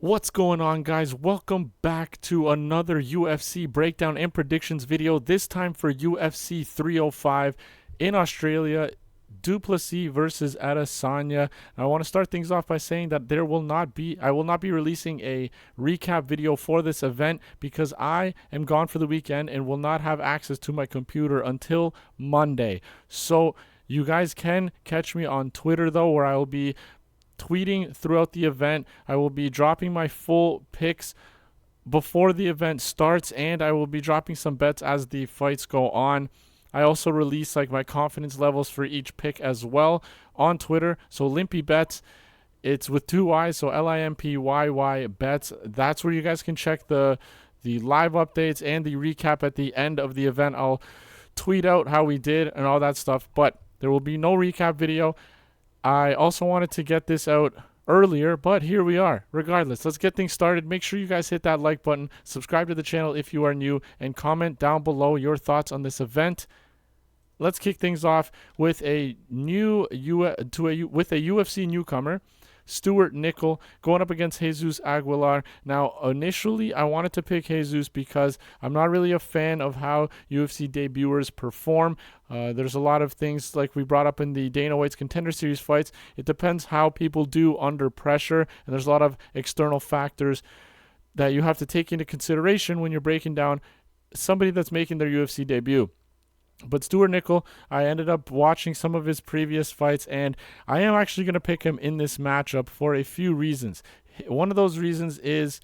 What's going on, guys? Welcome back to another UFC breakdown and predictions video, this time for UFC 305 in Australia, Plessis versus Adesanya. I want to start things off by saying that I will not be releasing a recap video for this event because I am gone for the weekend and will not have access to my computer until Monday. So you guys can catch me on Twitter though, where I will be tweeting throughout the event. I will be dropping my full picks before the event starts, and I will be dropping some bets as the fights go on. I also release my confidence levels for each pick as well on Twitter. So Limpy Bets, it's with two Y's, so LIMPYY Bets. That's where you guys can check the live updates and the recap at the end of the event. I'll tweet out how we did and all that stuff, but there will be no recap video. I also wanted to get this out earlier, but here we are. Regardless, let's get things started. Make sure you guys hit that like button, subscribe to the channel if you are new, and comment down below your thoughts on this event. Let's kick things off with a UFC newcomer, Stuart Nicoll, going up against Jesus Aguilar. Now, initially, I wanted to pick Jesus because I'm not really a fan of how UFC debuters perform. There's a lot of things like we brought up in the Dana White's Contender Series fights. It depends how people do under pressure, and there's a lot of external factors that you have to take into consideration when you're breaking down somebody that's making their UFC debut. But Stuart Nicoll, I ended up watching some of his previous fights, and I am actually going to pick him in this matchup for a few reasons. One of those reasons is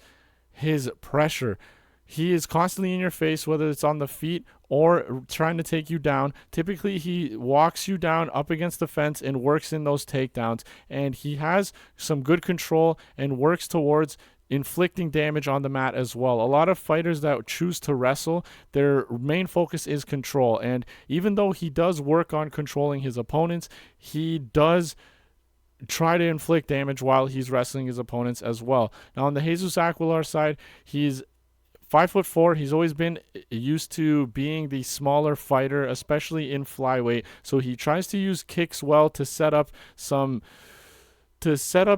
his pressure. He is constantly in your face, whether it's on the feet or trying to take you down. Typically, he walks you down up against the fence and works in those takedowns, and he has some good control and works towards inflicting damage on the mat as well. A lot of fighters that choose to wrestle, their main focus is control, and even though he does work on controlling his opponents, he does try to inflict damage while he's wrestling his opponents as well. Now on the Jesus Aguilar side, he's 5'4". He's always been used to being the smaller fighter, especially in flyweight, so he tries to use kicks well to set up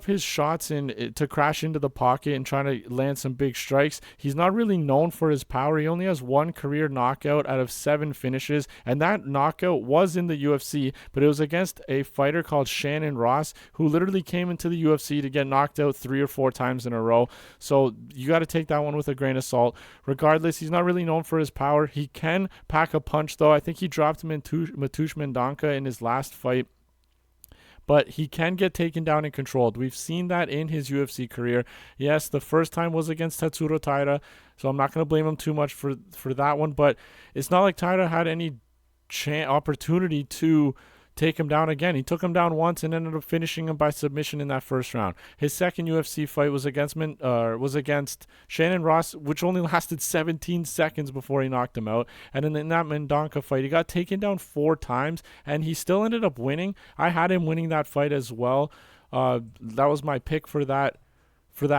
his shots and to crash into the pocket and trying to land some big strikes. He's not really known for his power. He only has one career knockout out of 7 finishes, and that knockout was in the UFC, but it was against a fighter called Shannon Ross, who literally came into the UFC to get knocked out 3 or 4 times in a row. So you got to take that one with a grain of salt. Regardless, he's not really known for his power. He can pack a punch, though. I think he dropped Mateusz Mendonca in his last fight, but he can get taken down and controlled. We've seen that in his UFC career. Yes, the first time was against Tatsuro Taira, so I'm not going to blame him too much for that one, but it's not like Taira had any opportunity to take him down again. He took him down once and ended up finishing him by submission in that first round. His second UFC fight was against Shannon Ross, which only lasted 17 seconds before he knocked him out. And in that Mendonca fight, he got taken down 4 times, and he still ended up winning. I had him winning that fight as well. That was my pick for that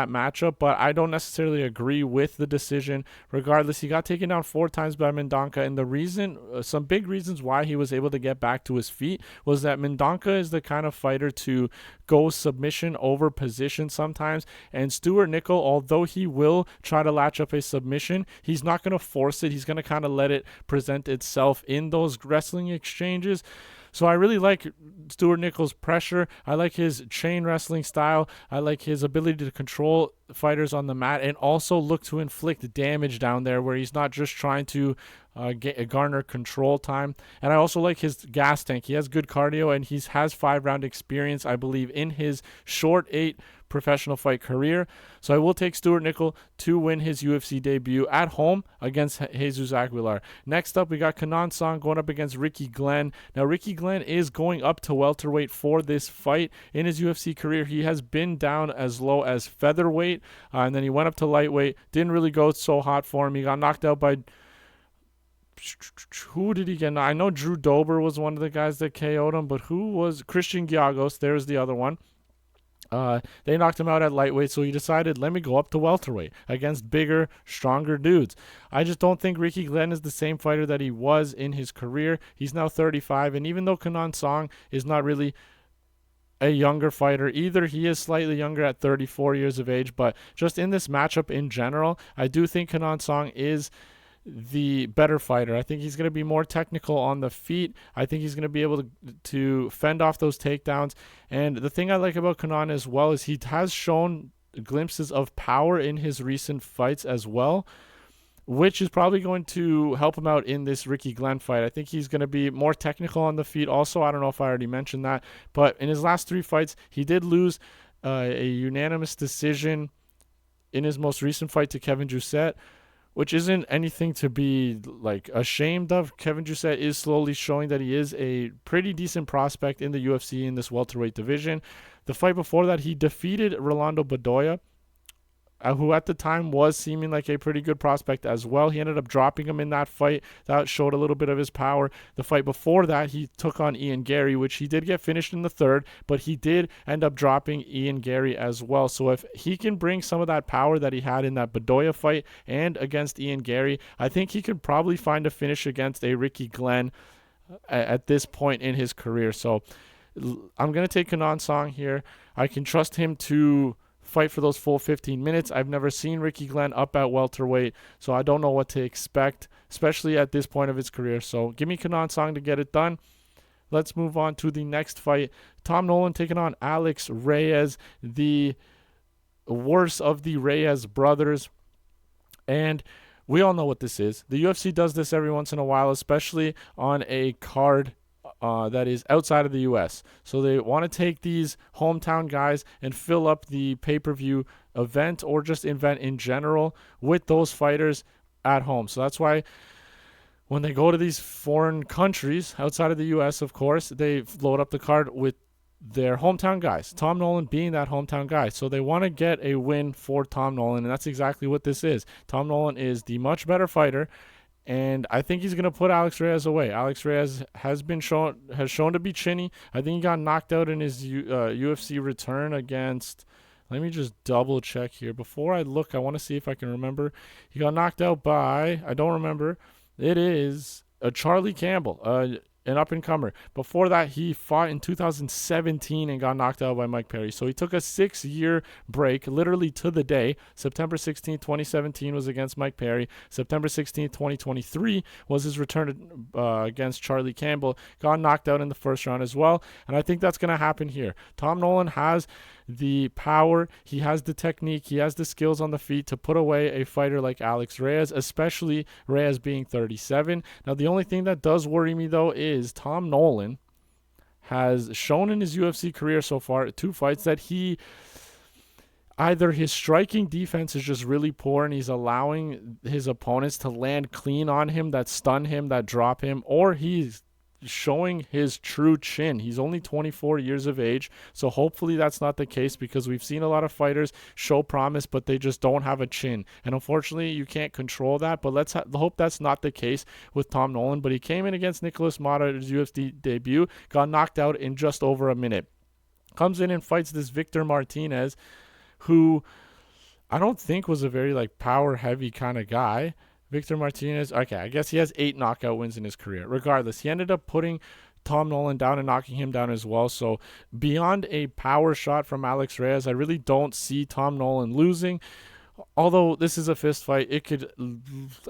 matchup, but I don't necessarily agree with the decision. Regardless, he got taken down 4 times by Mendonca, and the reason, some big reasons why he was able to get back to his feet was that Mendonca is the kind of fighter to go submission over position sometimes, and Stuart Nicoll, although he will try to latch up a submission, he's not going to force it. He's going to kind of let it present itself in those wrestling exchanges. So I really like Stuart Nicoll's pressure. I like his chain wrestling style. I like his ability to control fighters on the mat and also look to inflict damage down there where he's not just trying to garner control time. And I also like his gas tank. He has good cardio, and he has 5-round experience, I believe, in his short 8 professional fight career. So I will take Stuart Nicoll to win his UFC debut at home against Jesus Aguilar. Next up, we got Kenan Song going up against Ricky Glenn. Now, Ricky Glenn is going up to welterweight for this fight. In his UFC career, he has been down as low as featherweight, and then he went up to lightweight. Didn't really go so hot for him. He got knocked out by... Who did he get? I know Drew Dober was one of the guys that KO'd him, but who was... Christian Giagos, there's the other one. They knocked him out at lightweight, so he decided, let me go up to welterweight against bigger, stronger dudes. I just don't think Ricky Glenn is the same fighter that he was in his career. He's now 35, and even though Kenan Song is not really a younger fighter. Either he is slightly younger at 34 years of age, but just in this matchup in general, I do think Kenan Song is the better fighter. I think he's going to be more technical on the feet. I think he's going to be able to fend off those takedowns. And the thing I like about Kenan as well is he has shown glimpses of power in his recent fights as well, which is probably going to help him out in this Ricky Glenn fight. I think he's going to be more technical on the feet. Also, I don't know if I already mentioned that, but in his last 3 fights, he did lose a unanimous decision in his most recent fight to Kevin Jousset, which isn't anything to be like ashamed of. Kevin Jousset is slowly showing that he is a pretty decent prospect in the UFC in this welterweight division. The fight before that, he defeated Rolando Bedoya, who at the time was seeming like a pretty good prospect as well. He ended up dropping him in that fight. That showed a little bit of his power. The fight before that, he took on Ian Gary, which he did get finished in the 3rd, but he did end up dropping Ian Gary as well. So if he can bring some of that power that he had in that Bedoya fight and against Ian Gary, I think he could probably find a finish against a Ricky Glenn at this point in his career. So I'm going to take Kenan Song here. I can trust him to fight for those full 15 minutes. I've never seen Ricky Glenn up at welterweight, so I don't know what to expect, especially at this point of his career. So give me Kenan Song to get it done. Let's move on to the next fight. Tom Nolan taking on Alex Reyes, the worst of the Reyes brothers. And we all know what this is. The UFC does this every once in a while, especially on a card that is outside of the U.S. So they want to take these hometown guys and fill up the pay-per-view event or just event in general with those fighters at home. So that's why when they go to these foreign countries outside of the U.S., of course, they load up the card with their hometown guys, Tom Nolan being that hometown guy. So they want to get a win for Tom Nolan, and that's exactly what this is. Tom Nolan is the much better fighter, and I think he's going to put Alex Reyes away. Alex Reyes has shown to be chinny. I think he got knocked out in his UFC return against, let me just double check here. Before I look, I want to see if I can remember. He got knocked out by, I don't remember. It is Charlie Campbell, an up-and-comer. Before that, he fought in 2017 and got knocked out by Mike Perry. So he took a 6-year break, literally to the day. September 16, 2017 was against Mike Perry. September 16, 2023 was his return against Charlie Campbell. Got knocked out in the first round as well. And I think that's going to happen here. Tom Nolan has the power, he has the technique, he has the skills on the feet to put away a fighter like Alex Reyes, especially Reyes being 37. Now, the only thing that does worry me, though, is Tom Nolan has shown in his UFC career so far, 2 fights, that either his striking defense is just really poor and he's allowing his opponents to land clean on him, that stun him, that drop him, or he's showing his true chin. He's only 24 years of age, so hopefully that's not the case, because we've seen a lot of fighters show promise but they just don't have a chin, and unfortunately you can't control that. But let's hope that's not the case with Tom Nolan. But he came in against Nicolas Mata at his UFC debut, got knocked out in just over a minute, comes in and fights this Victor Martinez, who I don't think was a very power heavy kind of guy. Victor Martinez, okay, I guess he has 8 knockout wins in his career. Regardless, he ended up putting Tom Nolan down and knocking him down as well. So beyond a power shot from Alex Reyes, I really don't see Tom Nolan losing. Although this is a fist fight,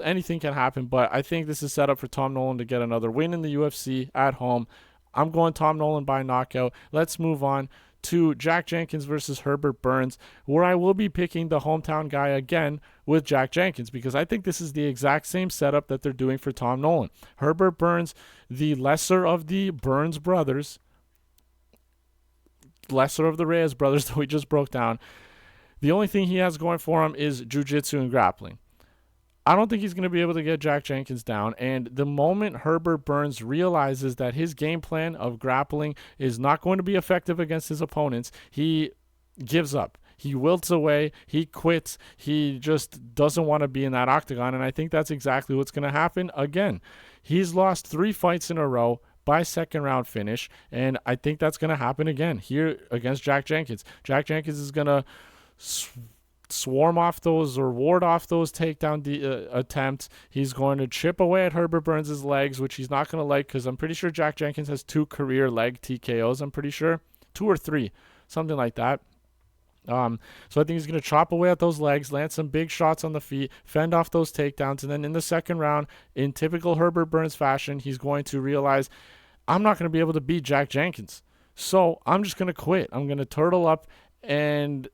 anything can happen, but I think this is set up for Tom Nolan to get another win in the UFC at home. I'm going Tom Nolan by knockout. Let's move on to Jack Jenkins versus Herbert Burns, where I will be picking the hometown guy again with Jack Jenkins, because I think this is the exact same setup that they're doing for Tom Nolan. Herbert Burns, the lesser of the Burns brothers, lesser of the Reyes brothers that we just broke down. The only thing he has going for him is jiu-jitsu and grappling. I don't think he's going to be able to get Jack Jenkins down, and the moment Herbert Burns realizes that his game plan of grappling is not going to be effective against his opponents, he gives up. He wilts away, he quits, he just doesn't want to be in that octagon, and I think that's exactly what's going to happen again. He's lost 3 fights in a row by second round finish, and I think that's going to happen again here against Jack Jenkins. Jack Jenkins is going to swarm off those or ward off those takedown attempts. He's going to chip away at Herbert Burns' legs, which he's not going to like, because I'm pretty sure Jack Jenkins has 2 career leg TKOs, I'm pretty sure. 2 or 3, something like that. So I think he's going to chop away at those legs, land some big shots on the feet, fend off those takedowns, and then in the second round, in typical Herbert Burns fashion, he's going to realize, I'm not going to be able to beat Jack Jenkins. So I'm just going to quit. I'm going to turtle up and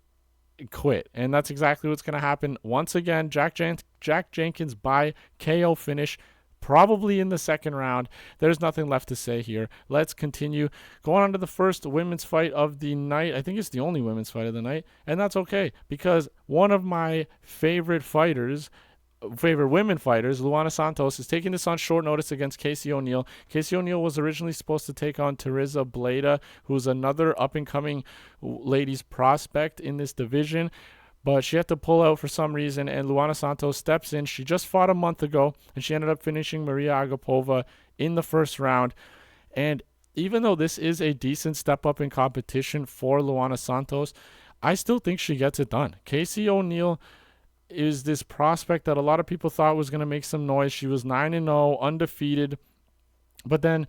quit. And that's exactly what's going to happen. Once again, Jack Jenkins by KO finish, probably in the second round. There's nothing left to say here. Let's continue. Going on to the first women's fight of the night. I think it's the only women's fight of the night. And that's okay, because one of my favorite women fighters, Luana Santos, is taking this on short notice against Casey O'Neill. Casey O'Neill was originally supposed to take on Teresa Bleda, who's another up-and-coming ladies prospect in this division, but she had to pull out for some reason, and Luana Santos steps in. She just fought a month ago, and she ended up finishing Maria Agapova in the first round. And even though this is a decent step up in competition for Luana Santos, I still think she gets it done. Casey O'Neill is this prospect that a lot of people thought was going to make some noise. She was 9-0, undefeated, but then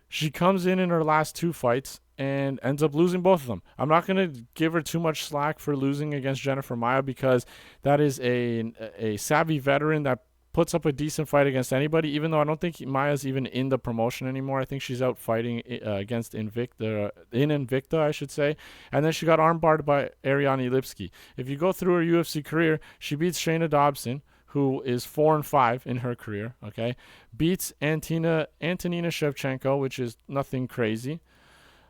she comes in her last 2 fights and ends up losing both of them. I'm not going to give her too much slack for losing against Jennifer Maia, because that is a savvy veteran that puts up a decent fight against anybody, even though I don't think Maia's even in the promotion anymore. I think she's out fighting against Invicta, I should say. And then she got armbarred by Ariane Lipski. If you go through her UFC career, she beats Shayna Dobson, who is 4-5 in her career, okay? Beats Antonina Shevchenko, which is nothing crazy.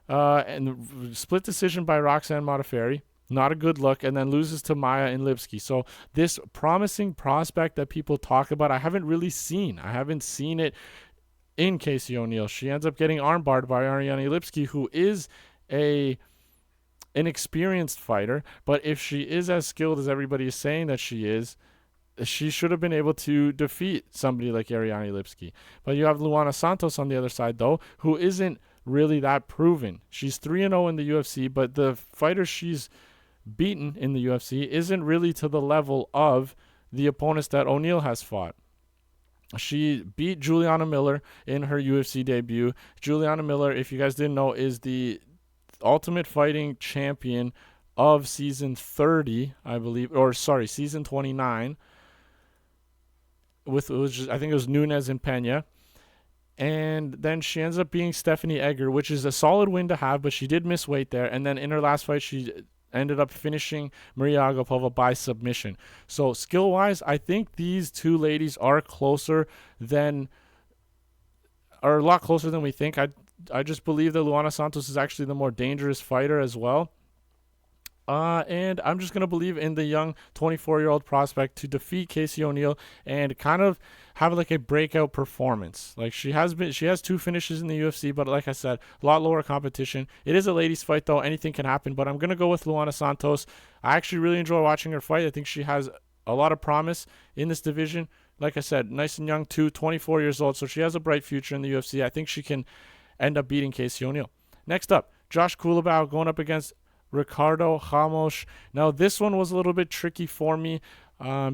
And split decision by Roxanne Modafferi. Not a good look, and then loses to Maia and Lipski. So this promising prospect that people talk about, I haven't really seen. I haven't seen it in Casey O'Neill. She ends up getting armbarred by Ariane Lipski, who is an experienced fighter. But if she is as skilled as everybody is saying that she should have been able to defeat somebody like Ariane Lipski. But you have Luana Santos on the other side, though, who isn't really that proven. She's 3-0 in the UFC, but the fighter she's beaten in the UFC isn't really to the level of the opponents that O'Neill has fought. She beat Juliana Miller in her UFC debut. Juliana Miller, if you guys didn't know, is the Ultimate Fighting champion of season 30, I believe, or sorry, season 29. I think it was Nunes and Pena. And then she ends up being Stephanie Egger, which is a solid win to have, but she did miss weight there. And then in her last fight, she ended up finishing Maria Agapova by submission. So skill-wise, I think these two ladies are a lot closer than we think. I just believe that Luana Santos is actually the more dangerous fighter as well. And I'm just going to believe in the young 24-year-old prospect to defeat Casey O'Neill and kind of have like a breakout performance. Like she has 2 finishes in the UFC, but like I said, a lot lower competition. It is a ladies fight though. Anything can happen, but I'm going to go with Luana Santos. I actually really enjoy watching her fight. I think she has a lot of promise in this division. Like I said, nice and young too, 24 years old. So she has a bright future in the UFC. I think she can end up beating Casey O'Neill. Next up, Josh Culibao going up against Ricardo Ramos. Now this one was a little bit tricky for me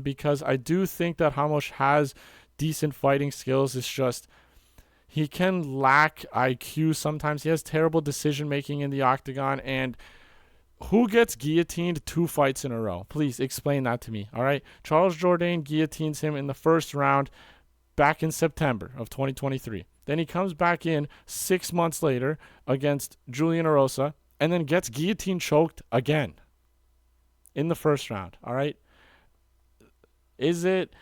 because I do think that Ramos has decent fighting skills. It's just he can lack IQ sometimes. He has terrible decision making in the octagon. And who gets guillotined 2 fights in a row? Please explain that to me. All right, Charles Jourdain guillotines him in the first round back in September of 2023. Then he comes back in 6 months later against Julian Erosa, and then gets guillotine choked again in the first round. All right. Is it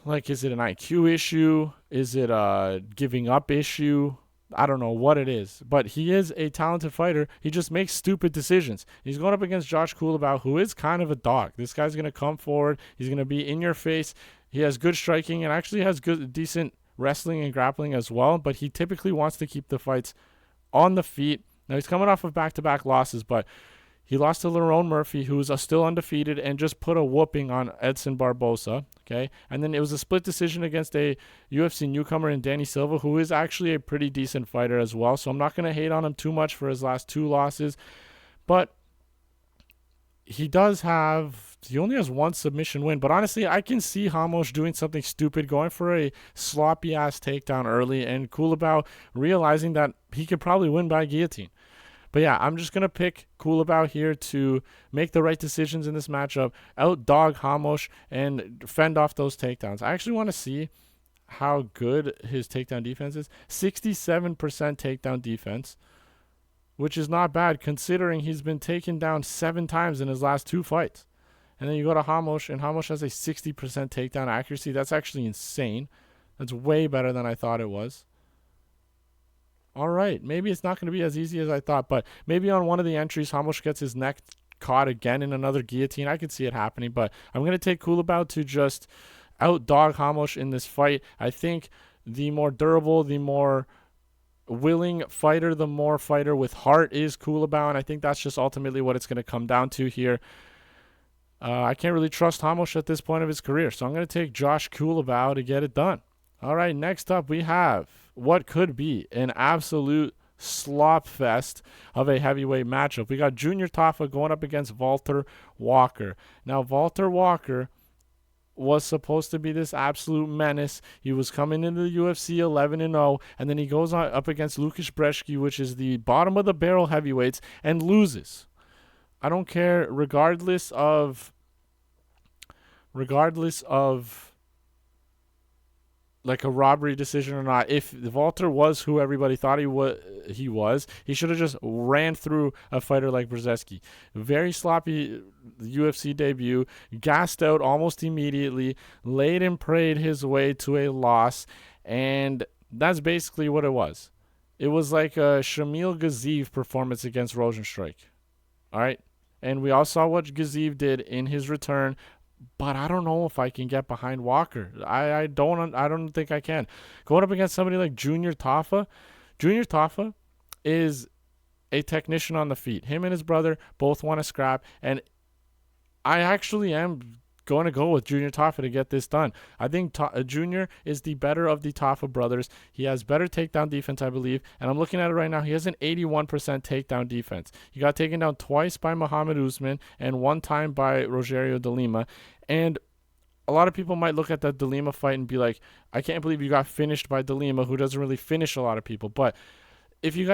an IQ issue? Is it a giving up issue? I don't know what it is, but he is a talented fighter. He just makes stupid decisions. He's going up against Josh Culibao, who is kind of a dog. This guy's going to come forward. He's going to be in your face. He has good striking and actually has decent wrestling and grappling as well, but he typically wants to keep the fights on the feet. Now, he's coming off of back-to-back losses, but he lost to Lerone Murphy, who's still undefeated, and just put a whooping on Edson Barbosa, okay? And then it was a split decision against a UFC newcomer in Danny Silva, who is actually a pretty decent fighter as well, so I'm not going to hate on him too much for his last 2 losses. But he only has 1 submission win, but honestly, I can see Ramos doing something stupid, going for a sloppy-ass takedown early, and Culibao realizing that he could probably win by guillotine. But yeah, I'm just going to pick Culibao here to make the right decisions in this matchup, out-dog Ramos, and fend off those takedowns. I actually want to see how good his takedown defense is. 67% takedown defense, which is not bad considering he's been taken down 7 times in his last 2 fights. And then you go to Ramos, and Ramos has a 60% takedown accuracy. That's actually insane. That's way better than I thought it was. All right, maybe it's not going to be as easy as I thought, but maybe on one of the entries, Ramos gets his neck caught again in another guillotine. I could see it happening, but I'm going to take Culibao to just out-dog Ramos in this fight. I think the more durable, the more willing fighter, the more fighter with heart is Culibao, and I think that's just ultimately what it's going to come down to here. I can't really trust Ramos at this point of his career, so I'm going to take Josh Culibao to get it done. All right, next up we have what could be an absolute slop fest of a heavyweight matchup. We got Junior Tafa going up against Walter Walker. Now, Walter Walker was supposed to be this absolute menace. He was coming into the UFC 11-0, and then he goes on up against Lukasz Brzeski, which is the bottom of the barrel heavyweights, and loses. I don't care, regardless of like a robbery decision or not. If Walter was who everybody thought he was, he should have just ran through a fighter like Brzeski. Very sloppy UFC debut, gassed out almost immediately, laid and prayed his way to a loss, and that's basically what it was. It was like a Shamil Gaziev performance against Rozenstruik. All right? And we all saw what Gaziev did in his return, but I don't know if I can get behind Walker. I don't think I can. Going up against somebody like Junior Tafa is a technician on the feet. Him and his brother both want to scrap, and I actually am going to go with Junior Tafa to get this done. I think Junior is the better of the Tafa brothers. He has better takedown defense, I believe, and I'm looking at it right now. He has an 81% takedown defense. He got taken down twice by Muhammad Usman and 1 time by Rogerio de Lima, and a lot of people might look at that de Lima fight and be like, I can't believe you got finished by de Lima, who doesn't really finish a lot of people. But if you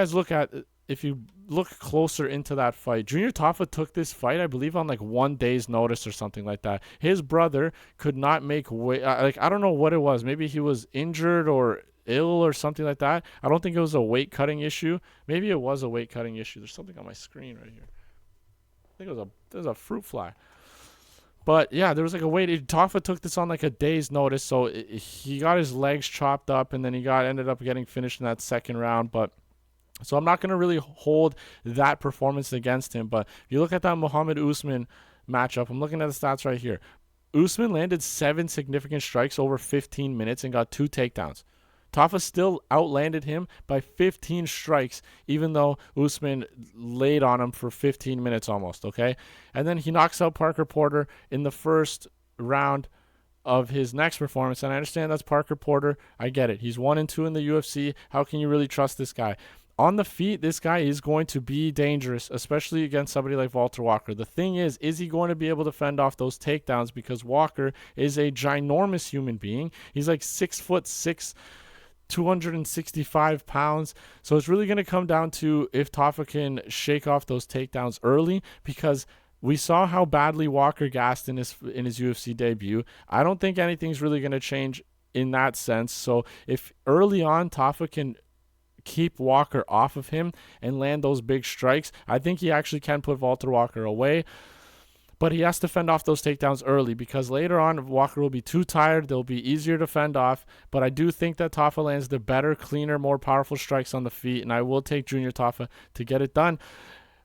look closer into that fight, Junior Tafa took this fight, I believe, on like 1 day's notice or something like that. His brother could not make weight. I don't know what it was. Maybe he was injured or ill or something like that. I don't think it was a weight cutting issue. Maybe it was a weight cutting issue. There's something on my screen right here. I think there's a fruit fly. But yeah, there was like a weight. Tafa took this on like a day's notice, so he got his legs chopped up, and then he ended up getting finished in that second round. But so I'm not going to really hold that performance against him. But if you look at that Muhammad Usman matchup, I'm looking at the stats right here. Usman landed 7 significant strikes over 15 minutes and got 2 takedowns. Tafa still outlanded him by 15 strikes, even though Usman laid on him for 15 minutes almost, okay? And then he knocks out Parker Porter in the first round of his next performance. And I understand that's Parker Porter. I get it. He's 1-2 in the UFC. How can you really trust this guy? On the feet, this guy is going to be dangerous, especially against somebody like Walter Walker. The thing is he going to be able to fend off those takedowns? Because Walker is a ginormous human being. He's like 6'6", 265 pounds. So it's really going to come down to if Tafa can shake off those takedowns early, because we saw how badly Walker gassed in his UFC debut. I don't think anything's really going to change in that sense. So if early on Tafa can keep Walker off of him and land those big strikes, I think he actually can put Walter Walker away. But he has to fend off those takedowns early, because later on Walker will be too tired. They'll be easier to fend off. But I do think that Tafa lands the better, cleaner, more powerful strikes on the feet, and I will take Junior Tafa to get it done.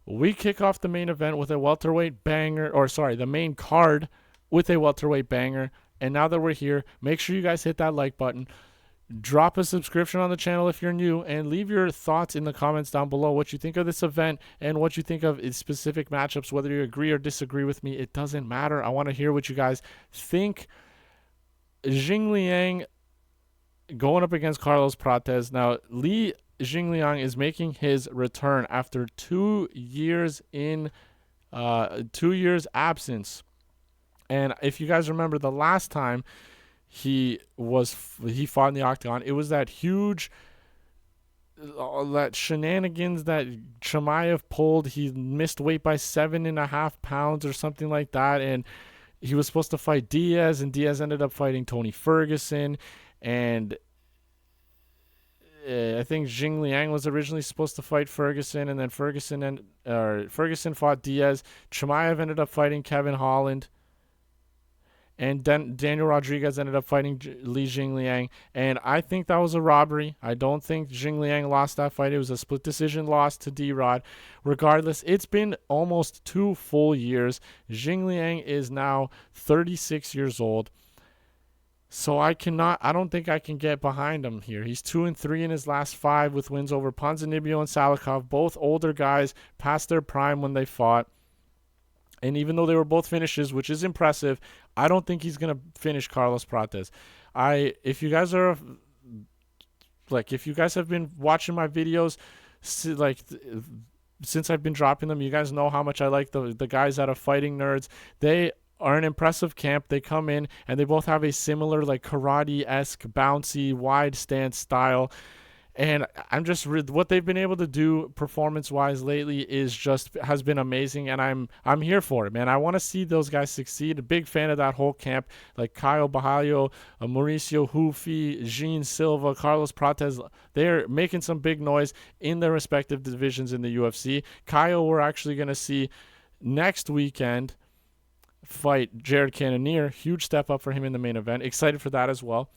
We kick off the main event with a welterweight banger, the main card with a welterweight banger. And now that we're here, make sure you guys hit that like button. Drop a subscription on the channel if you're new, and leave your thoughts in the comments down below, what you think of this event and what you think of its specific matchups. Whether you agree or disagree with me, it doesn't matter. I want to hear what you guys think. Jingliang going up against Carlos Prates. Now, Li Jingliang is making his return after 2 years 2 years absence. And if you guys remember, the last time he fought in the octagon, it was that huge all that shenanigans that Chimaev pulled. He missed weight by 7.5 pounds or something like that, and he was supposed to fight Diaz, and Diaz ended up fighting Tony Ferguson, and I think Jing Liang was originally supposed to fight Ferguson, and then Ferguson fought Diaz. Chimaev ended up fighting Kevin Holland, and then Daniel Rodriguez ended up fighting Li Jingliang, and I think that was a robbery. I don't think Jingliang lost that fight. It was a split decision loss to D-Rod. Regardless, it's been almost 2 full years. Jingliang is now 36 years old. So I don't think I can get behind him here. He's 2-3 in his last 5 with wins over Ponzinibbio and Salikov, both older guys past their prime when they fought. And even though they were both finishes, which is impressive, I don't think he's going to finish Carlos Prates. If you guys have been watching my videos, since I've been dropping them, you guys know how much I like the guys out of Fighting Nerds. They are an impressive camp. They come in and they both have a similar like karate-esque, bouncy, wide stance style. And I'm just what they've been able to do performance-wise lately has been amazing, and I'm here for it, man. I want to see those guys succeed. A big fan of that whole camp, like Caio Bajallo, Mauricio Hufi, Jean Silva, Carlos Prates. They're making some big noise in their respective divisions in the UFC. Caio, we're actually going to see next weekend fight Jared Cannonier. Huge step up for him in the main event. Excited for that as well.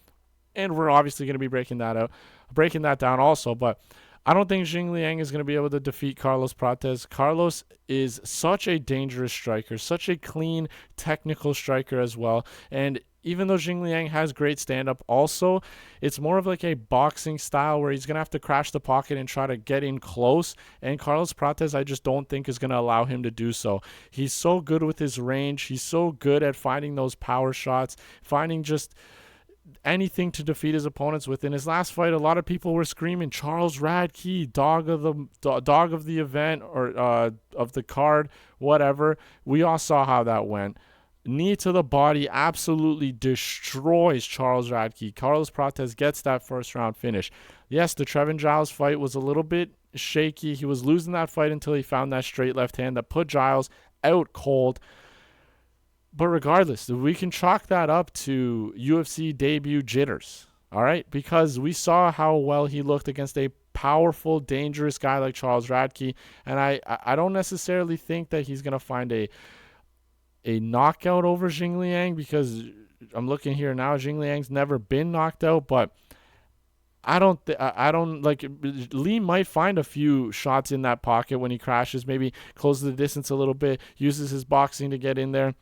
And we're obviously going to be breaking that down also. But I don't think Jing Liang is going to be able to defeat Carlos Prates. Carlos is such a dangerous striker, such a clean, technical striker as well. And even though Jing Liang has great stand-up, also, it's more of like a boxing style where he's going to have to crash the pocket and try to get in close. And Carlos Prates, I just don't think is going to allow him to do so. He's so good with his range. He's so good at finding those power shots, finding just anything to defeat his opponents with. In his last fight, a lot of people were screaming Charles Radke, dog of the event, or of the card, whatever. We all saw how that went. Knee to the body, absolutely destroys Charles Radke. Carlos Prates gets that first round finish. Yes, the Trevin Giles fight was a little bit shaky. He was losing that fight until he found that straight left hand that put Giles out cold. But regardless, we can chalk that up to UFC debut jitters, all right? Because we saw how well he looked against a powerful, dangerous guy like Charles Radke, and I don't necessarily think that he's going to find a knockout over Jing Liang, because I'm looking here now, Jing Liang's never been knocked out, but I don't like Lee might find a few shots in that pocket when he crashes, maybe closes the distance a little bit, uses his boxing to get in there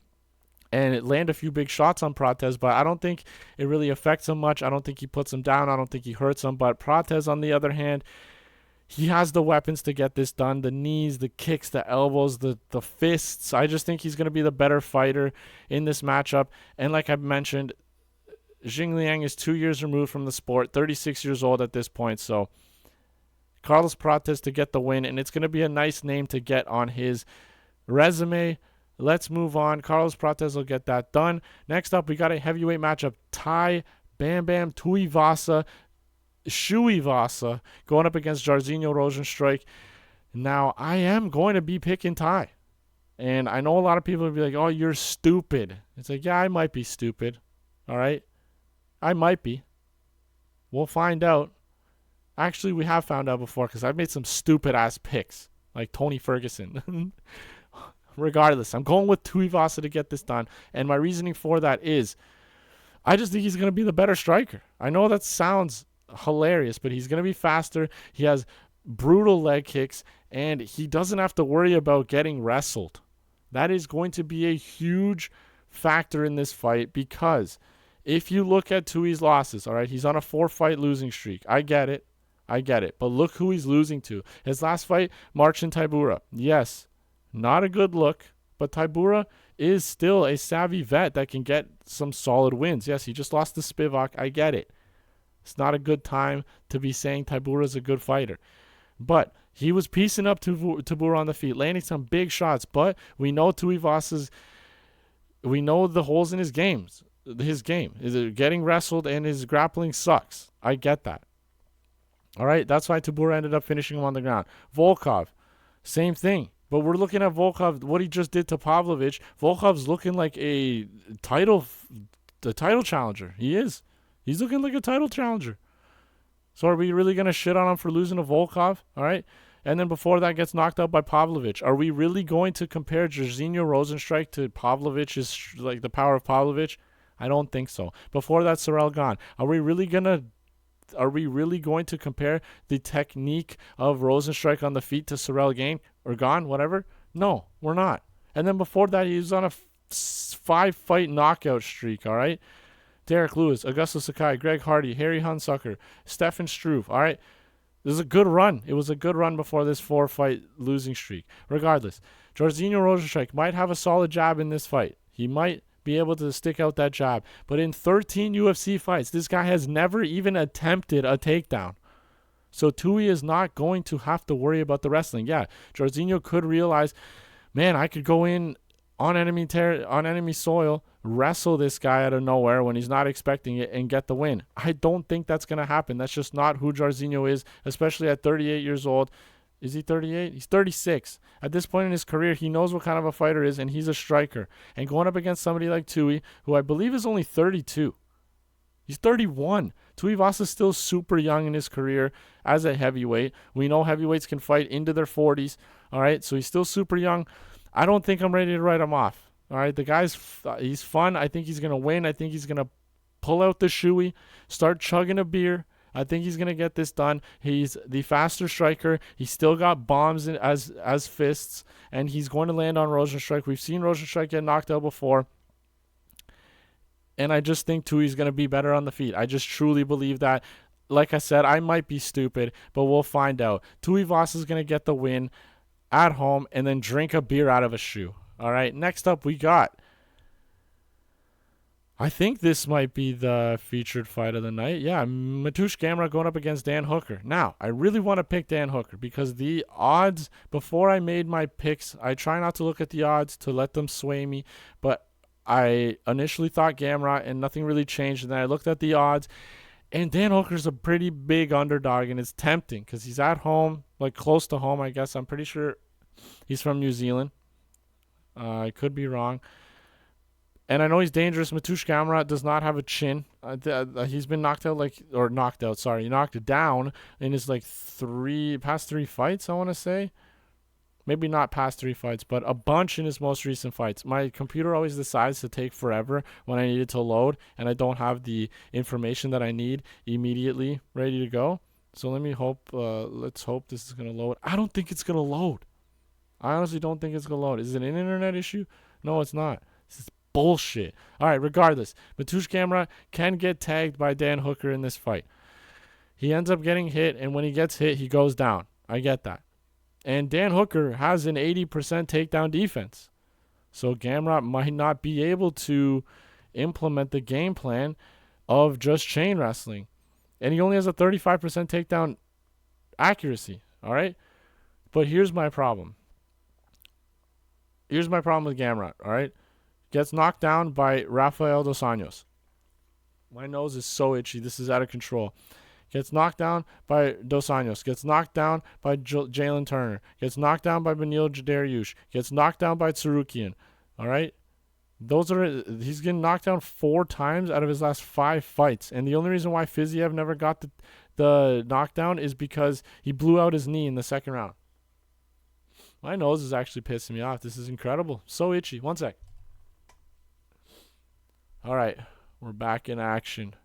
and land a few big shots on Prates, but I don't think it really affects him much. I don't think he puts him down. I don't think he hurts him. But Prates, on the other hand, he has the weapons to get this done. The knees, the kicks, the elbows, the fists. I just think he's going to be the better fighter in this matchup. And like I mentioned, Jing Liang is 2 years removed from the sport, 36 years old at this point. So Carlos Prates to get the win, and it's going to be a nice name to get on his resume. Let's move on. Carlos Prates will get that done. Next up, we got a heavyweight matchup. Tai Bam Bam Tuivasa, Shuivasa, going up against Jairzinho Rozenstruik. Now, I am going to be picking Tai. And I know a lot of people will be like, oh, you're stupid. It's like, yeah, I might be stupid. All right? I might be. We'll find out. Actually, we have found out before because I've made some stupid-ass picks, like Tony Ferguson. Regardless, I'm going with Tuivasa to get this done. And my reasoning for that is I just think he's going to be the better striker. I know that sounds hilarious, but he's going to be faster. He has brutal leg kicks, and he doesn't have to worry about getting wrestled. That is going to be a huge factor in this fight, because if you look at Tui's losses, all right, he's on a 4-fight losing streak. I get it. But look who he's losing to. His last fight, Marcin Tybura. Yes, not a good look, but Tybura is still a savvy vet that can get some solid wins. Yes, he just lost to Spivak. I get it. It's not a good time to be saying Tybura is a good fighter. But he was piecing up Tybura on the feet, landing some big shots. But we know we know the holes in his game is getting wrestled, and his grappling sucks. I get that. All right, that's why Tybura ended up finishing him on the ground. Volkov, same thing. But we're looking at Volkov, what he just did to Pavlovich. Volkov's looking like the title challenger. He is. He's looking like a title challenger. So are we really going to shit on him for losing to Volkov? All right. And then before that gets knocked out by Pavlovich. Are we really going to compare Jairzinho Rozenstruik to Pavlovich's, like the power of Pavlovich? I don't think so. Before that, Sorel gone. Are we really going to compare the technique of Rozenstruik on the feet to Sorel Gain or gone, whatever? No, we're not. And then before that, he was on a 5-fight knockout streak, all right? Derek Lewis, Augusto Sakai, Greg Hardy, Harry Hunsucker, Stefan Struve, all right? This is a good run. It was a good run before this 4-fight losing streak. Regardless, Jairzinho Rozenstruik might have a solid jab in this fight. He might be able to stick out that jab. But in 13 UFC fights, this guy has never even attempted a takedown. So Tui is not going to have to worry about the wrestling. Yeah, Jairzinho could realize, man, I could go in on enemy soil, wrestle this guy out of nowhere when he's not expecting it and get the win. I don't think that's going to happen. That's just not who Jairzinho is, especially at 38 years old. Is he 38? He's 36. At this point in his career, he knows what kind of a fighter is, and he's a striker. And going up against somebody like Tui, who I believe is only 32. He's 31. Tuivasa is still super young in his career as a heavyweight. We know heavyweights can fight into their 40s. All right, so he's still super young. I don't think I'm ready to write him off. All right, the guy's he's fun. I think he's going to win. I think he's going to pull out the shoey, start chugging a beer. I think he's going to get this done. He's the faster striker. He's still got bombs as fists, and he's going to land on Rozenstruik. We've seen Rozenstruik get knocked out before. And I just think Tui's going to be better on the feet. I just truly believe that. Like I said, I might be stupid, but we'll find out. Tuivasa is going to get the win at home and then drink a beer out of a shoe. All right, next up we got, I think this might be the featured fight of the night. Yeah, Mateusz Gamrot going up against Dan Hooker. Now, I really want to pick Dan Hooker because the odds, before I made my picks, I try not to look at the odds to let them sway me, but I initially thought Gamrot and nothing really changed, and then I looked at the odds, and Dan Hooker's a pretty big underdog, and it's tempting because he's at home, like close to home, I guess. I'm pretty sure he's from New Zealand. I could be wrong. And I know he's dangerous. Mateusz Gamrot does not have a chin. He's been knocked down in his past three fights, I want to say. Maybe not past 3 fights, but a bunch in his most recent fights. My computer always decides to take forever when I need it to load, and I don't have the information that I need immediately ready to go. So let's hope this is going to load. I don't think it's going to load. I honestly don't think it's going to load. Is it an internet issue? No, it's not. This is bullshit. All right, regardless, Mateusz Gamrot can get tagged by Dan Hooker in this fight. He ends up getting hit, and when he gets hit, he goes down. I get that. And Dan Hooker has an 80% takedown defense. So Gamrot might not be able to implement the game plan of just chain wrestling. And he only has a 35% takedown accuracy. All right? But here's my problem. Here's my problem with Gamrot. All right? Gets knocked down by Rafael Dos Anjos. My nose is so itchy. This is out of control. Gets knocked down by Dos Anjos. Gets knocked down by Jalen Turner. Gets knocked down by Beneil Dariush. Gets knocked down by Tsarukian. All right? He's getting knocked down 4 times out of his last 5 fights. And the only reason why Fiziev never got the knockdown is because he blew out his knee in the second round. My nose is actually pissing me off. This is incredible. So itchy. One sec. All right. We're back in action.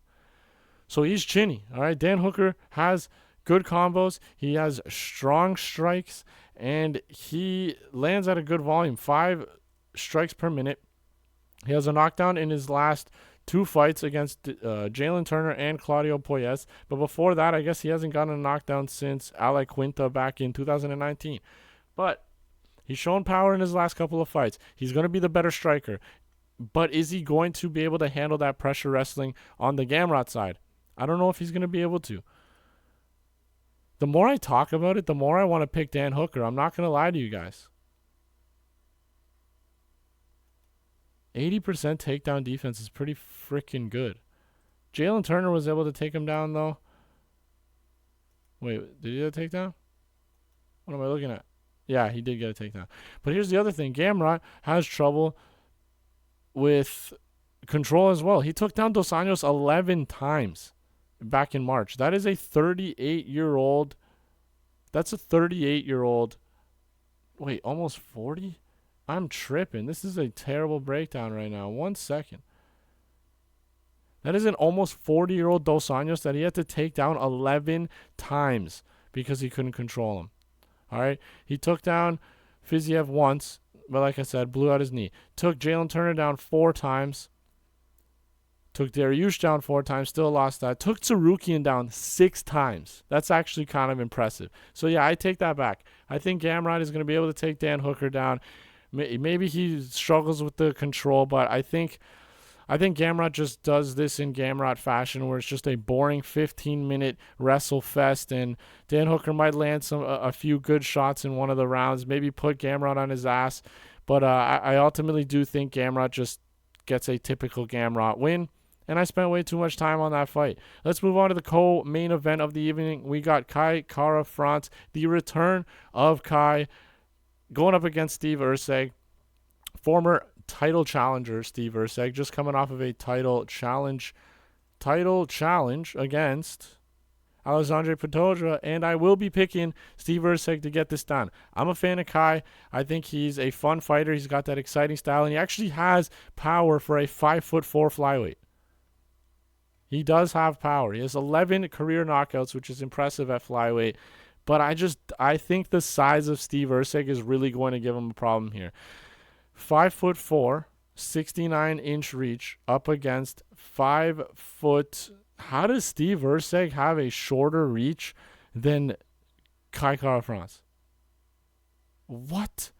So he's chinny. All right. Dan Hooker has good combos. He has strong strikes. And he lands at a good volume. 5 strikes per minute. He has a knockdown in his last 2 fights against Jalen Turner and Claudio Puelles. But before that, I guess he hasn't gotten a knockdown since Ale Quinta back in 2019. But he's shown power in his last couple of fights. He's going to be the better striker. But is he going to be able to handle that pressure wrestling on the Gamrot side? I don't know if he's going to be able to. The more I talk about it, the more I want to pick Dan Hooker. I'm not going to lie to you guys. 80% takedown defense is pretty freaking good. Jalen Turner was able to take him down, though. Wait, did he get a takedown? What am I looking at? Yeah, he did get a takedown. But here's the other thing. Gamrot has trouble with control as well. He took down Dos Anjos 11 times back in March. That is a 38-year-old. That's a 38-year-old. Wait, almost 40? I'm tripping. This is a terrible breakdown right now. 1 second. That is an almost 40-year-old Dos Anjos that he had to take down 11 times because he couldn't control him. All right? He took down Fiziev once, but like I said, blew out his knee. Took Jalen Turner down 4 times. Took Dariush down 4 times, still lost that. Took Tsarukian down 6 times. That's actually kind of impressive. So, yeah, I take that back. I think Gamrot is going to be able to take Dan Hooker down. Maybe he struggles with the control, but I think Gamrot just does this in Gamrot fashion, where it's just a boring 15-minute wrestle fest, and Dan Hooker might land a few good shots in one of the rounds, maybe put Gamrot on his ass. But I ultimately do think Gamrot just gets a typical Gamrot win. And I spent way too much time on that fight. Let's move on to the co-main event of the evening. We got Kai Kara-France, the return of Kai, going up against Steve Erceg, former title challenger Steve Erceg, just coming off of a title challenge against Alexandre Pantoja, and I will be picking Steve Erceg to get this done. I'm a fan of Kai. I think he's a fun fighter. He's got that exciting style, and he actually has power for a 5'4" flyweight. He does have power. He has 11 career knockouts, which is impressive at flyweight. But I think the size of Steve Erceg is really going to give him a problem here. 5'4", 69-inch reach up against 5 foot. How does Steve Erceg have a shorter reach than Kai Kara-France? What?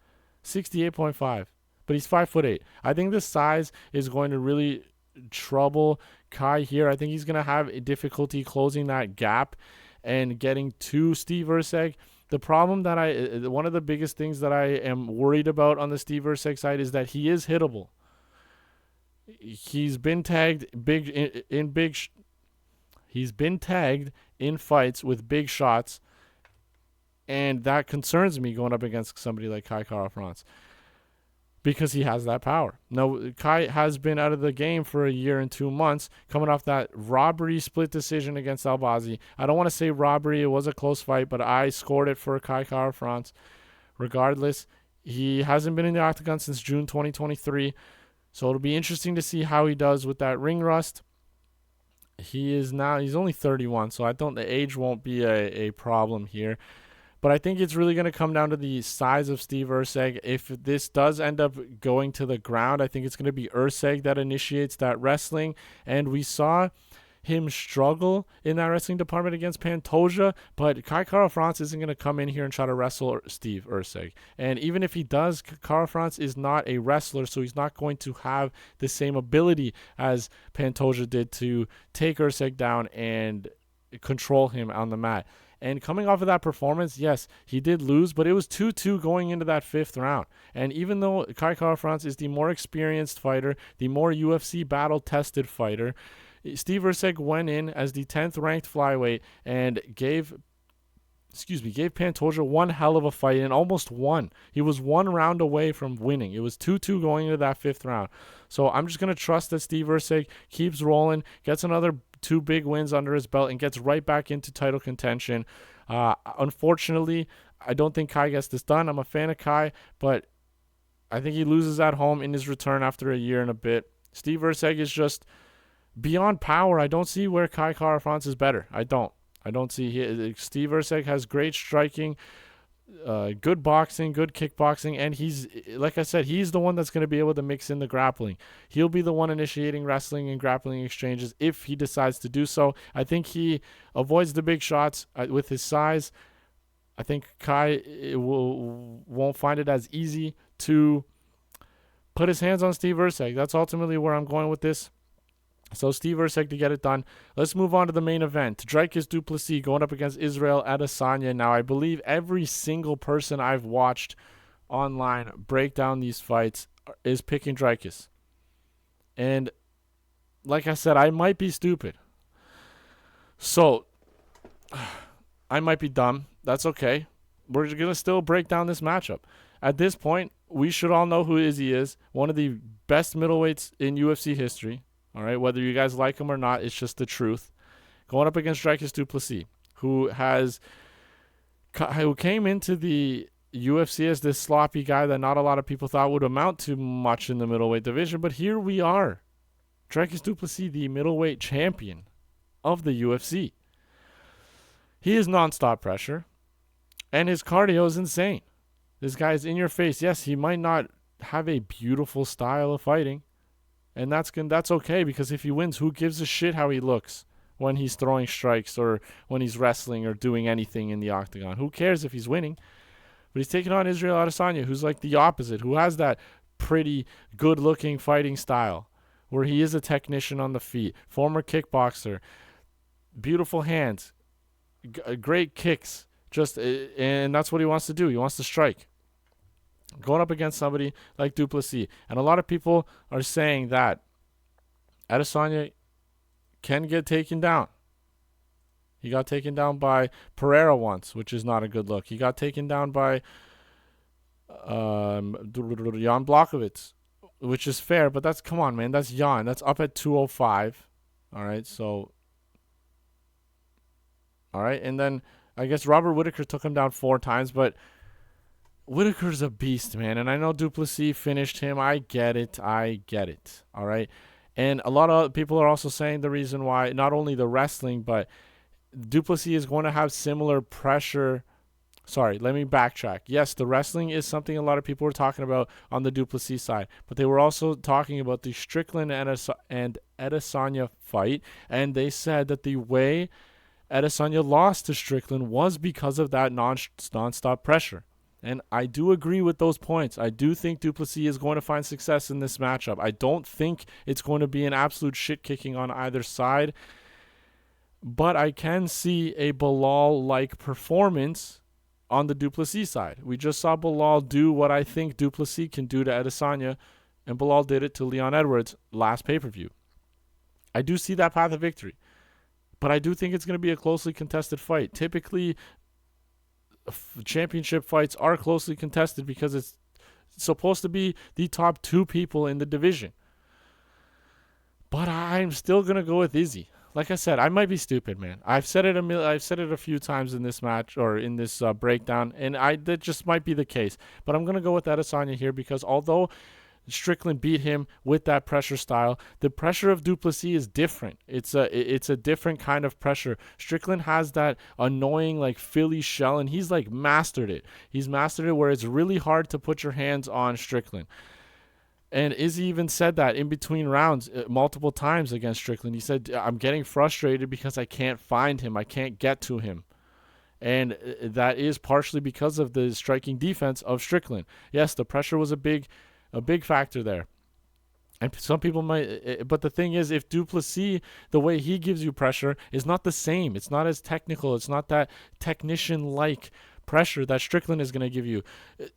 68.5. But he's 5'8". I think the size is going to really trouble Kai here. I think he's going to have a difficulty closing that gap and getting to Steve Erceg. The problem that one of the biggest things that I am worried about on the Steve Erceg side is that he is hittable. He's been tagged he's been tagged in fights with big shots, and that concerns me going up against somebody like Kai Kara-France, because he has that power. Now, Kai has been out of the game for 1 year and 2 months, coming off that robbery split decision against Albazi. I don't want to say robbery. It was a close fight, but I scored it for Kai Kara-France. Regardless, he hasn't been in the octagon since June 2023, so it'll be interesting to see how he does with that ring rust. He's only 31, so I don't the age won't be a problem here. But I think it's really going to come down to the size of Steve Erceg. If this does end up going to the ground, I think it's going to be Erceg that initiates that wrestling. And we saw him struggle in that wrestling department against Pantoja, but Kai Kara-France isn't going to come in here and try to wrestle Steve Erceg. And even if he does, Kara-France is not a wrestler, so he's not going to have the same ability as Pantoja did to take Erceg down and control him on the mat. And coming off of that performance, yes, he did lose, but it was 2-2 going into that 5th round. And even though Kai Kara-France is the more experienced fighter, the more UFC battle-tested fighter, Steve Erceg went in as the 10th ranked flyweight and gave Pantoja one hell of a fight and almost won. He was 1 round away from winning. It was 2-2 going into that 5th round. So I'm just going to trust that Steve Erceg keeps rolling, gets another 2 big wins under his belt, and gets right back into title contention. Unfortunately, I don't think Kai gets this done. I'm a fan of Kai, but I think he loses at home in his return after 1 year and a bit. Steve Erceg is just beyond power. I don't see where Kai Kara-France is better. I don't see. Steve Erceg has great striking, good boxing, good kickboxing, and he's, like I said, he's the one that's going to be able to mix in the grappling. He'll be the one initiating wrestling and grappling exchanges if he decides to do so. I think he avoids the big shots with his size. I think Kai won't find it as easy to put his hands on Steve Erceg. That's ultimately where I'm going with this. So Steve Erceg to get it done. Let's move on to the main event. Dricus du Plessis going up against Israel Adesanya. Now, I believe every single person I've watched online break down these fights is picking Dricus. And like I said, I might be stupid. So I might be dumb. That's okay. We're going to still break down this matchup. At this point, we should all know who Izzy is. One of the best middleweights in UFC history. All right, whether you guys like him or not, it's just the truth. Going up against Dricus du Plessis, who came into the UFC as this sloppy guy that not a lot of people thought would amount to much in the middleweight division. But here we are. Dricus du Plessis, the middleweight champion of the UFC. He is nonstop pressure, and his cardio is insane. This guy is in your face. Yes, he might not have a beautiful style of fighting, and that's okay, because if he wins, who gives a shit how he looks when he's throwing strikes or when he's wrestling or doing anything in the octagon? Who cares if he's winning? But he's taking on Israel Adesanya, who's like the opposite, who has that pretty good-looking fighting style, where he is a technician on the feet, former kickboxer, beautiful hands, great kicks, and that's what he wants to do. He wants to strike. Going up against somebody like du Plessis. And a lot of people are saying that Adesanya can get taken down. He got taken down by Pereira once, which is not a good look. He got taken down by Jan Blachowicz, which is fair, but come on, man. That's Jan. That's up at 205. All right, so. All right, and then I guess Robert Whittaker took him down 4 times, but Whittaker's a beast, man. And I know du Plessis finished him. I get it. All right. And a lot of people are also saying the reason why, not only the wrestling, but du Plessis is going to have similar pressure. Sorry, let me backtrack. Yes, the wrestling is something a lot of people were talking about on the du Plessis side, but they were also talking about the Strickland and Adesanya fight, and they said that the way Adesanya lost to Strickland was because of that non-stop pressure. And I do agree with those points. I do think du Plessis is going to find success in this matchup. I don't think it's going to be an absolute shit-kicking on either side. But I can see a Bilal-like performance on the du Plessis side. We just saw Bilal do what I think du Plessis can do to Adesanya, and Bilal did it to Leon Edwards last pay-per-view. I do see that path of victory. But I do think it's going to be a closely contested fight. Typically, championship fights are closely contested because it's supposed to be the top 2 people in the division. But I'm still going to go with Izzy. Like I said, I might be stupid, man. I've said it a few times in this match or in this breakdown, and that just might be the case. But I'm going to go with Adesanya here because although Strickland beat him with that pressure style, the pressure of du Plessis is different. It's a different kind of pressure. Strickland has that annoying like Philly shell, and he's like mastered it. He's mastered it where it's really hard to put your hands on Strickland. And Izzy even said that in between rounds multiple times against Strickland. He said, I'm getting frustrated because I can't find him. I can't get to him. And that is partially because of the striking defense of Strickland. Yes, the pressure was a big factor there. And some people might, but the thing is, if du Plessis, the way he gives you pressure is not the same. It's not as technical. It's not that technician-like pressure that Strickland is going to give you.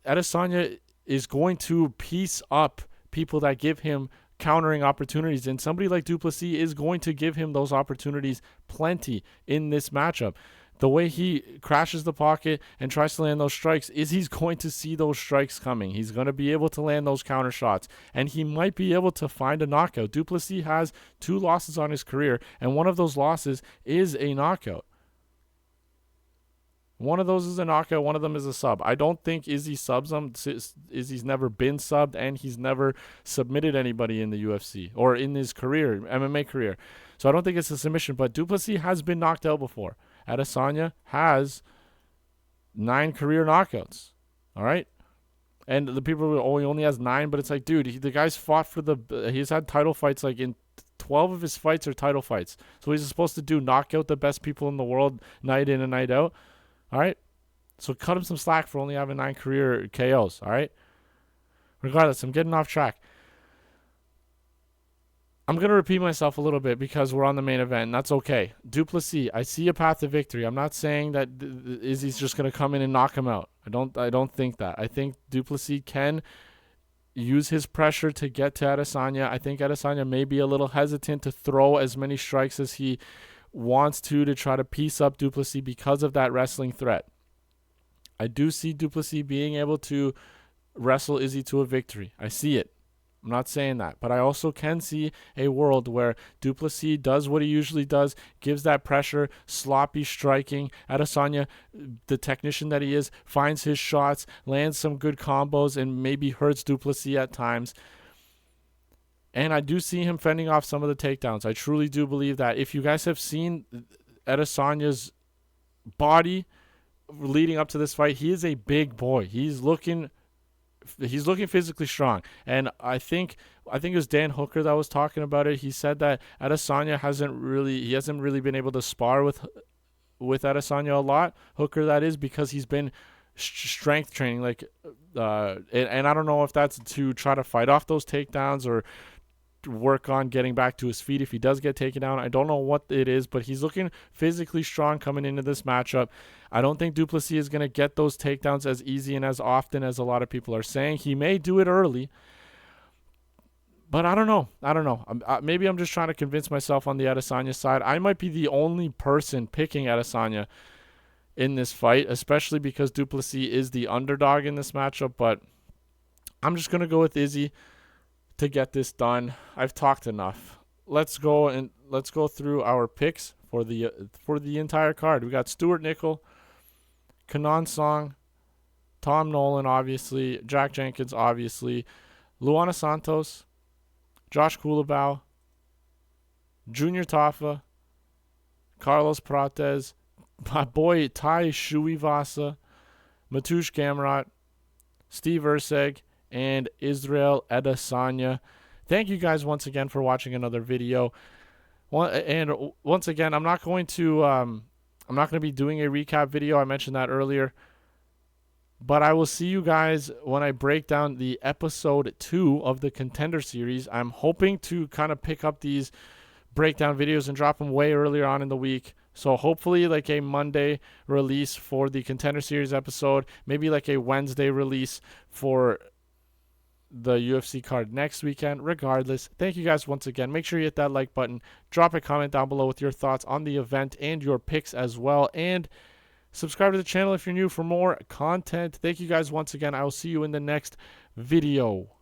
Adesanya is going to piece up people that give him countering opportunities, and somebody like du Plessis is going to give him those opportunities plenty in this matchup. The way he crashes the pocket and tries to land those strikes is he's going to see those strikes coming. He's going to be able to land those counter shots, and he might be able to find a knockout. Du Plessis has 2 losses on his career, and one of those losses is a knockout. One of those is a knockout. One of them is a sub. I don't think Izzy subs him. Izzy's never been subbed, and he's never submitted anybody in the UFC or in his career, MMA career. So I don't think it's a submission, but du Plessis has been knocked out before. Adesanya has 9 career knockouts. All right? And the people he only has 9, but it's like, dude, the guy's fought for he's had title fights, like in 12 of his fights are title fights. So he's supposed to do knock out the best people in the world night in and night out. All right? So cut him some slack for only having 9 career KOs. All right? Regardless, I'm getting off track. I'm going to repeat myself a little bit because we're on the main event, and that's okay. Du Plessis, I see a path to victory. I'm not saying that Izzy's just going to come in and knock him out. I don't think that. I think du Plessis can use his pressure to get to Adesanya. I think Adesanya may be a little hesitant to throw as many strikes as he wants to try to piece up Du Plessis because of that wrestling threat. I do see Du Plessis being able to wrestle Izzy to a victory. I see it. I'm not saying that, but I also can see a world where Du Plessis does what he usually does, gives that pressure, sloppy striking. Adesanya, the technician that he is, finds his shots, lands some good combos, and maybe hurts Du Plessis at times. And I do see him fending off some of the takedowns. I truly do believe that. If you guys have seen Adesanya's body leading up to this fight, he is a big boy. He's looking physically strong, and I think it was Dan Hooker that was talking about it. He said that Adesanya hasn't really been able to spar with Adesanya a lot. Hooker, that is, because he's been strength training, and I don't know if that's to try to fight off those takedowns or work on getting back to his feet if he does get taken down. I don't know what it is, but he's looking physically strong coming into this matchup. I don't think Du Plessis is going to get those takedowns as easy and as often as a lot of people are saying. He may do it early, but I don't know. Maybe I'm just trying to convince myself on the Adesanya side. I might be the only person picking Adesanya in this fight, especially because Du Plessis is the underdog in this matchup, but I'm just going to go with Izzy to get this done. I've talked enough. Let's go through our picks for the entire card. We got Stuart Nicoll, Kanan Song, Tom Nolan, obviously, Jack Jenkins, obviously, Luana Santos, Josh Culibao, Junior Tafa, Carlos Prates, my boy Tuivasa, Mateusz Gamrot, Steve Erceg, and Israel Adesanya. Thank you guys once again for watching another video. And once again, I'm not going to be doing a recap video. I mentioned that earlier. But I will see you guys when I break down the episode 2 of the Contender Series. I'm hoping to kind of pick up these breakdown videos and drop them way earlier on in the week. So hopefully like a Monday release for the Contender Series episode, maybe like a Wednesday release for the UFC card next weekend. Regardless, thank you guys once again. Make sure you hit that like button, drop a comment down below with your thoughts on the event and your picks as well, and subscribe to the channel if you're new for more content. Thank you guys once again. I will see you in the next video.